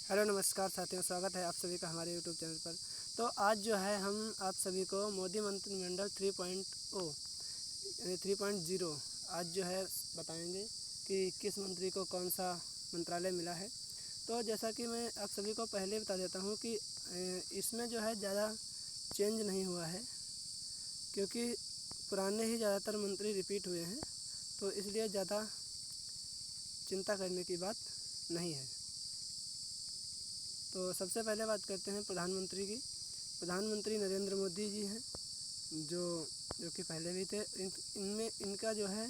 Hello नमस्कार साथियों, स्वागत है आप सभी का हमारे यूट्यूब चैनल पर। तो आज जो है हम आप सभी को मोदी मंत्रिमंडल 3.0 यानी 3.0 आज जो है बताएंगे कि किस मंत्री को कौन सा मंत्रालय मिला है। तो जैसा कि मैं आप सभी को पहले बता देता हूं कि इसमें जो है ज़्यादा चेंज नहीं हुआ है, क्योंकि पुराने ही ज़्यादातर मंत्री रिपीट हुए हैं, तो इसलिए ज़्यादा चिंता करने की बात नहीं है। तो सबसे पहले बात करते हैं प्रधानमंत्री की। प्रधानमंत्री नरेंद्र मोदी जी हैं, जो कि पहले भी थे। इनमें इनका जो है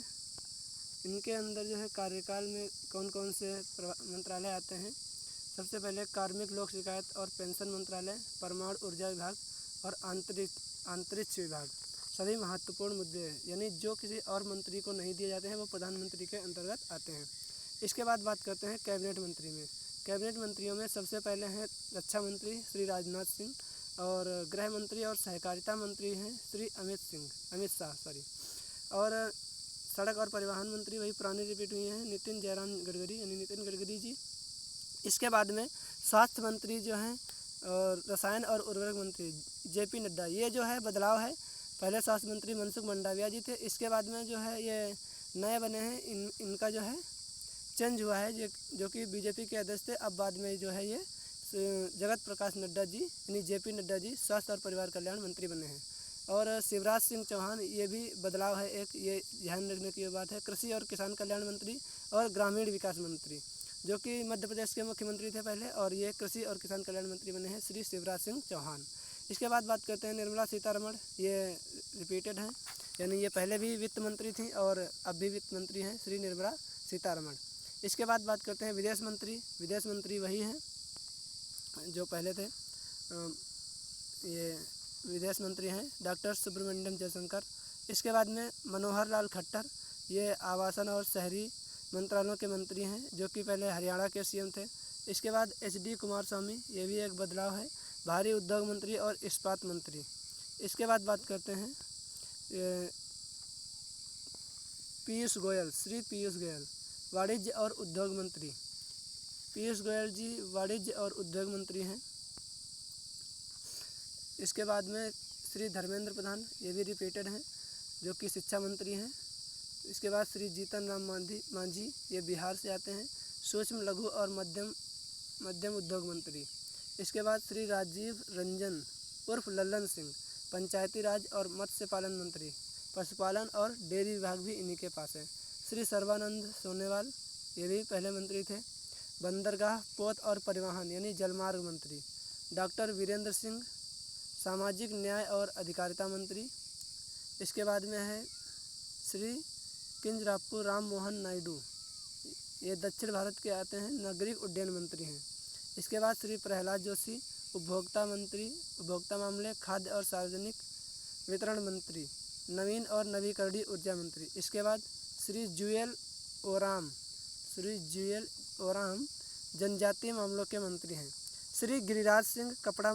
इनके अंदर जो है कार्यकाल में कौन कौन से मंत्रालय आते हैं। सबसे पहले कार्मिक लोक शिकायत और पेंशन मंत्रालय, परमाणु ऊर्जा विभाग और अंतरिक्ष विभाग। सभी महत्वपूर्ण मुद्दे हैं, यानी जो किसी और मंत्री को नहीं दिए जाते हैं वो प्रधानमंत्री के अंतर्गत आते हैं। इसके बाद बात करते हैं कैबिनेट मंत्री में। कैबिनेट मंत्रियों में सबसे पहले हैं रक्षा मंत्री श्री राजनाथ सिंह, और गृह मंत्री और सहकारिता मंत्री हैं श्री अमित शाह और सड़क और परिवहन मंत्री वही पुराने रिपीट हुए हैं, नितिन गडकरी जी। इसके बाद में स्वास्थ्य मंत्री जो हैं और रसायन और उर्वरक मंत्री JP नड्डा, ये जो है बदलाव है। पहले स्वास्थ्य मंत्री मनसुख मंडाविया जी थे, इसके बाद में जो है ये नए बने हैं। इनका जो है चेंज हुआ है, जो कि बीजेपी के अध्यक्ष थे। अब बाद में जो है ये जगत प्रकाश नड्डा जी यानी JP नड्डा जी स्वास्थ्य और परिवार कल्याण मंत्री बने हैं। और शिवराज सिंह चौहान, ये भी बदलाव है एक, ये ध्यान रखने की बात है। कृषि और किसान कल्याण मंत्री और ग्रामीण विकास मंत्री, जो कि मध्य प्रदेश के मुख्यमंत्री थे पहले, और ये कृषि और किसान कल्याण मंत्री बने हैं श्री शिवराज सिंह चौहान। इसके बाद बात करते हैं निर्मला सीतारमण, ये रिपीटेड हैं, यानी ये पहले भी वित्त मंत्री थी और अब भी वित्त मंत्री हैं श्री निर्मला सीतारमण। इसके बाद बात करते हैं विदेश मंत्री वही हैं जो पहले थे। ये विदेश मंत्री हैं डॉक्टर सुब्रमण्यम जयशंकर। इसके बाद में मनोहर लाल खट्टर, ये आवासन और शहरी मंत्रालयों के मंत्री हैं, जो कि पहले हरियाणा के CM थे। इसके बाद HD कुमारस्वामी, ये भी एक बदलाव है, भारी उद्योग मंत्री और इस्पात मंत्री। इसके बाद बात करते हैं श्री पीयूष गोयल, वाणिज्य और उद्योग मंत्री। पीयूष गोयल जी वाणिज्य और उद्योग मंत्री हैं। इसके बाद में श्री धर्मेंद्र प्रधान, ये भी रिपीटेड हैं, जो कि शिक्षा मंत्री हैं। इसके बाद श्री जीतन राम मांझी, ये बिहार से आते हैं, सूक्ष्म लघु और मध्यम उद्योग मंत्री। इसके बाद श्री राजीव रंजन उर्फ लल्लन सिंह, पंचायती राज और मत्स्य पालन मंत्री। पशुपालन और डेयरी विभाग भी इन्हीं के पास है। श्री सर्बानंद सोनोवाल, ये भी पहले मंत्री थे। बंदरगाह, पोत और परिवहन यानी जलमार्ग मंत्री। डॉक्टर वीरेंद्र सिंह, सामाजिक न्याय और अधिकारिता मंत्री। इसके बाद में है श्री किंजरापू राम मोहन नायडू, ये दक्षिण भारत के आते हैं, नागरिक उड्डयन मंत्री हैं। इसके बाद श्री प्रहलाद जोशी, उपभोक्ता मामले, खाद्य और सार्वजनिक वितरण मंत्री, नवीन और नवीकरणीय ऊर्जा मंत्री। इसके बाद श्री जुएल ओराम जनजातीय मामलों के मंत्री हैं। श्री गिरिराज सिंह कपड़ा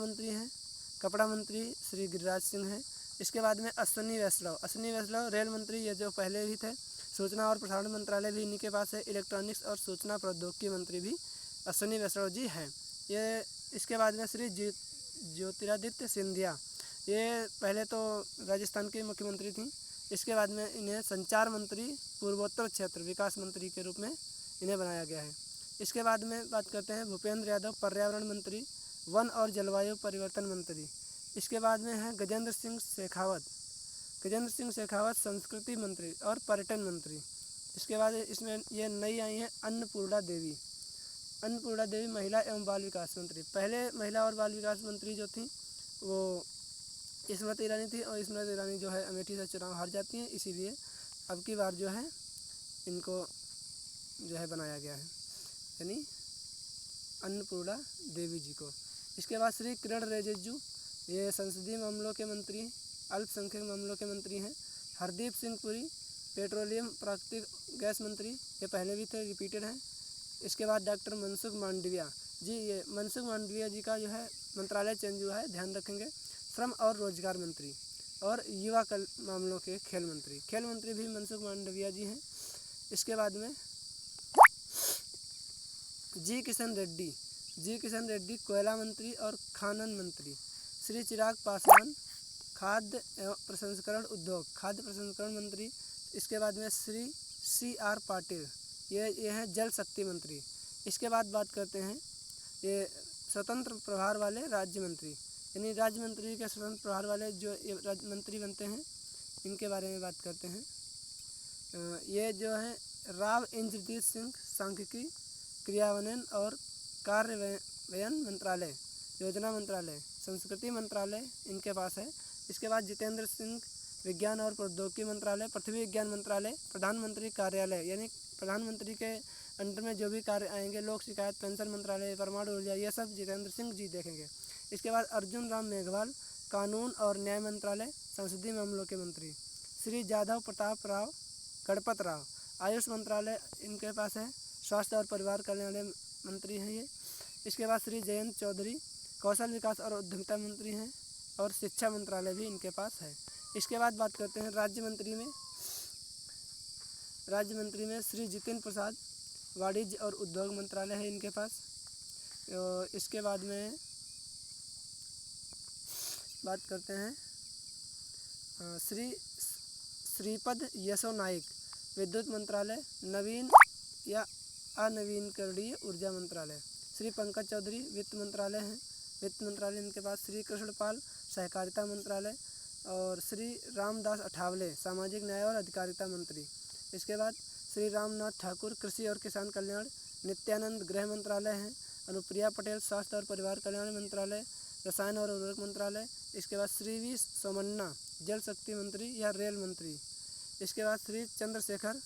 मंत्री श्री गिरिराज सिंह हैं। इसके बाद में अश्विनी वैष्णव रेल मंत्री, ये जो पहले भी थे। सूचना और प्रसारण मंत्रालय भी इन्हीं के पास है। इलेक्ट्रॉनिक्स और सूचना प्रौद्योगिकी मंत्री भी अश्विनी वैष्णव जी हैं। ये इसके बाद में श्री ज्योतिरादित्य सिंधिया, ये पहले तो राजस्थान की मुख्यमंत्री थी। इसके बाद में इन्हें संचार मंत्री, पूर्वोत्तर क्षेत्र विकास मंत्री के रूप में इन्हें बनाया गया है। इसके बाद में बात करते हैं भूपेंद्र यादव, पर्यावरण मंत्री, वन और जलवायु परिवर्तन मंत्री। इसके बाद में है गजेंद्र सिंह शेखावत, संस्कृति मंत्री और पर्यटन मंत्री। इसके बाद इसमें ये नई आई हैं अन्नपूर्णा देवी महिला एवं बाल विकास मंत्री। पहले महिला और बाल विकास मंत्री जो थी वो स्मृति ईरानी थी, और स्मृति ईरानी जो है अमेठी से चुनाव हार जाती हैं, इसीलिए अब की बार जो है इनको जो है बनाया गया है, यानी अन्नपूर्णा देवी जी को। इसके बाद श्री किरण रिजिजू, ये संसदीय मामलों के मंत्री, अल्पसंख्यक मामलों के मंत्री हैं। हरदीप सिंह पुरी, पेट्रोलियम प्राकृतिक गैस मंत्री, ये पहले भी थे, रिपीटेड हैं। इसके बाद डॉक्टर मनसुख मांडविया जी का जो है मंत्रालय चेंज हुआ है, ध्यान रखेंगे। श्रम और रोजगार मंत्री और युवा मामलों के खेल मंत्री भी मनसुख मांडविया जी हैं। इसके बाद में जी किशन रेड्डी, जी किशन रेड्डी कोयला मंत्री और खनन मंत्री, श्री चिराग पासवान खाद्य एवं प्रसंस्करण उद्योग खाद्य प्रसंस्करण मंत्री। इसके बाद में श्री CR पाटिल ये हैं जल शक्ति मंत्री। इसके बाद बात करते हैं ये स्वतंत्र प्रभार वाले राज्य मंत्री, यानी राज्य मंत्री के स्वतंत्र प्रभार वाले जो ये राज्य मंत्री बनते हैं, इनके बारे में बात करते हैं। ये जो है राव इंद्रजीत सिंह सांख्यिकी, क्रियान्वयन और कार्यान्वयन मंत्रालय, योजना मंत्रालय, संस्कृति मंत्रालय इनके पास है। इसके बाद जितेंद्र सिंह विज्ञान और प्रौद्योगिकी मंत्रालय, पृथ्वी विज्ञान मंत्रालय, प्रधानमंत्री कार्यालय, यानी प्रधानमंत्री के अंडर में जो भी कार्य आएंगे, लोक शिकायत पेंशन मंत्रालय, परमाणु ऊर्जा, ये सब जितेंद्र सिंह जी देखेंगे। इसके बाद अर्जुन राम मेघवाल कानून और न्याय मंत्रालय, संसदीय मामलों के मंत्री। श्री जाधव प्रताप राव गणपत राव आयुष मंत्रालय इनके पास है, स्वास्थ्य और परिवार कल्याण मंत्री हैं ये। इसके बाद श्री जयंत चौधरी कौशल विकास और उद्यमिता मंत्री हैं और शिक्षा मंत्रालय भी इनके पास है। इसके बाद बात करते हैं राज्य मंत्री में श्री जितेंद्र प्रसाद वाणिज्य और उद्योग मंत्रालय है इनके पास। इसके बाद में बात करते हैं श्री श्रीपद यशो नाइक विद्युत मंत्रालय, नवीन या अनवीनकरणीय ऊर्जा मंत्रालय। श्री पंकज चौधरी वित्त मंत्रालय हैं, वित्त मंत्रालय इनके पास। श्री कृष्णपाल सहकारिता मंत्रालय और श्री रामदास अठावले सामाजिक न्याय और अधिकारिता मंत्री। इसके बाद श्री रामनाथ ठाकुर कृषि और किसान कल्याण, नित्यानंद गृह मंत्रालय हैं, अनुप्रिया पटेल स्वास्थ्य और परिवार कल्याण मंत्रालय, रसायन और उर्वरक मंत्रालय। इसके बाद श्री वी सोमन्ना जल शक्ति मंत्री या रेल मंत्री। इसके बाद श्री चंद्रशेखर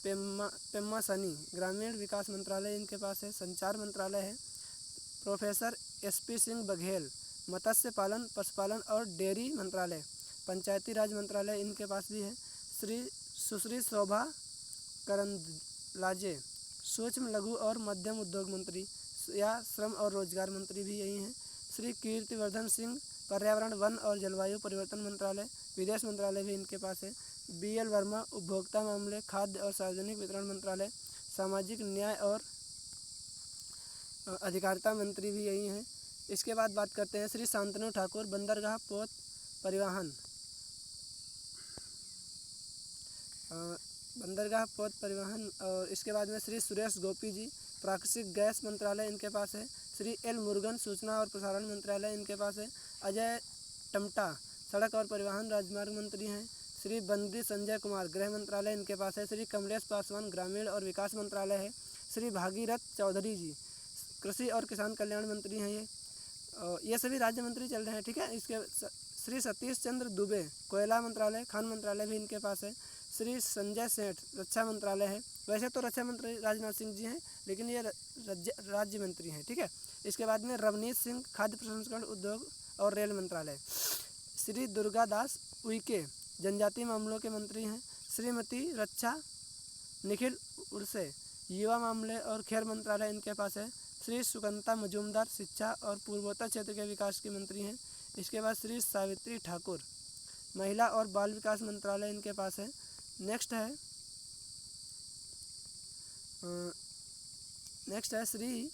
पेम्मासानी ग्रामीण विकास मंत्रालय इनके पास है, संचार मंत्रालय है। प्रोफेसर SP सिंह बघेल मत्स्य पालन पशुपालन और डेयरी मंत्रालय, पंचायती राज मंत्रालय इनके पास भी है। सुश्री शोभा करंदलाजे सूक्ष्म लघु और मध्यम उद्योग मंत्री या श्रम और रोजगार मंत्री भी यही हैं। श्री कीर्तिवर्धन सिंह पर्यावरण वन और जलवायु परिवर्तन मंत्रालय, विदेश मंत्रालय भी इनके पास है। BL वर्मा उपभोक्ता मामले खाद्य और सार्वजनिक वितरण मंत्रालय, सामाजिक न्याय और अधिकारिता मंत्री भी यही हैं। इसके बाद बात करते हैं श्री शांतनु ठाकुर बंदरगाह पोत परिवहन और इसके बाद में श्री सुरेश गोपी जी प्राकृतिक गैस मंत्रालय इनके पास है। श्री L मुरुगन सूचना और प्रसारण मंत्रालय इनके पास है। अजय टमटा सड़क और परिवहन राजमार्ग मंत्री हैं। श्री बंदी संजय कुमार गृह मंत्रालय इनके पास है। श्री कमलेश पासवान ग्रामीण और विकास मंत्रालय है। श्री भागीरथ चौधरी जी कृषि और किसान कल्याण मंत्री हैं ये सभी राज्य मंत्री चल रहे हैं, ठीक है। इसके श्री सतीश चंद्र दुबे कोयला मंत्रालय खान मंत्रालय भी इनके पास है। श्री संजय सेठ रक्षा मंत्रालय है, वैसे तो रक्षा मंत्री राजनाथ सिंह जी हैं लेकिन ये राज्य मंत्री हैं, ठीक है। इसके बाद में रवनीत सिंह खाद्य प्रसंस्करण उद्योग और रेल मंत्रालय। श्री दुर्गा दास उइके जनजातीय मामलों के मंत्री हैं। श्रीमती रक्षा निखिल उर्से युवा मामले और खेल मंत्रालय इनके पास है। श्री सुकंता मजूमदार शिक्षा और पूर्वोत्तर क्षेत्र के विकास के मंत्री हैं। इसके बाद श्री सावित्री ठाकुर महिला और बाल विकास मंत्रालय इनके पास है। नेक्स्ट है श्री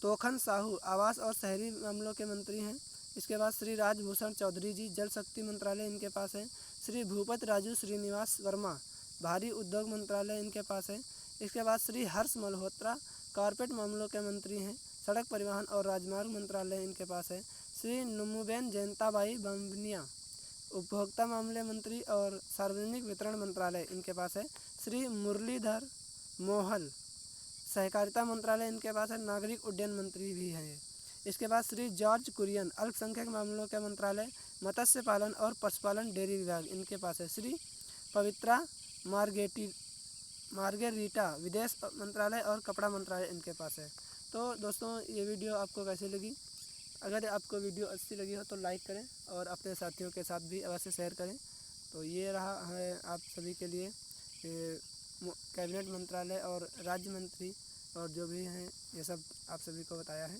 तोखन साहू आवास और शहरी मामलों के मंत्री हैं। इसके बाद श्री राजभूषण चौधरी जी जल शक्ति मंत्रालय इनके पास है। श्री भूपत राजू श्रीनिवास वर्मा भारी उद्योग मंत्रालय इनके पास है। इसके बाद श्री हर्ष मल्होत्रा कारपेट मामलों के मंत्री हैं। सड़क परिवहन और राजमार्ग मंत्रालय इनके पास है। श्री नुमुबेन जयंताबाई बम्बनिया उपभोक्ता मामले मंत्री और सार्वजनिक वितरण मंत्रालय इनके पास है। श्री मुरलीधर मोहल सहकारिता मंत्रालय इनके पास है। नागरिक उड्डयन मंत्री भी हैं। इसके बाद श्री जॉर्ज कुरियन अल्पसंख्यक मामलों के मंत्रालय मत्स्य पालन और पशुपालन डेयरी विभाग इनके पास है। श्री पवित्रा मार्गेरीटा विदेश मंत्रालय और कपड़ा मंत्रालय इनके पास है। तो दोस्तों ये वीडियो आपको कैसी लगी? अगर आपको वीडियो अच्छी लगी हो तो लाइक करें और अपने साथियों के साथ भी अवश्य शेयर करें। तो ये रहा है आप सभी के लिए कैबिनेट मंत्रालय और राज्य मंत्री और जो भी हैं ये सब आप सभी को बताया है।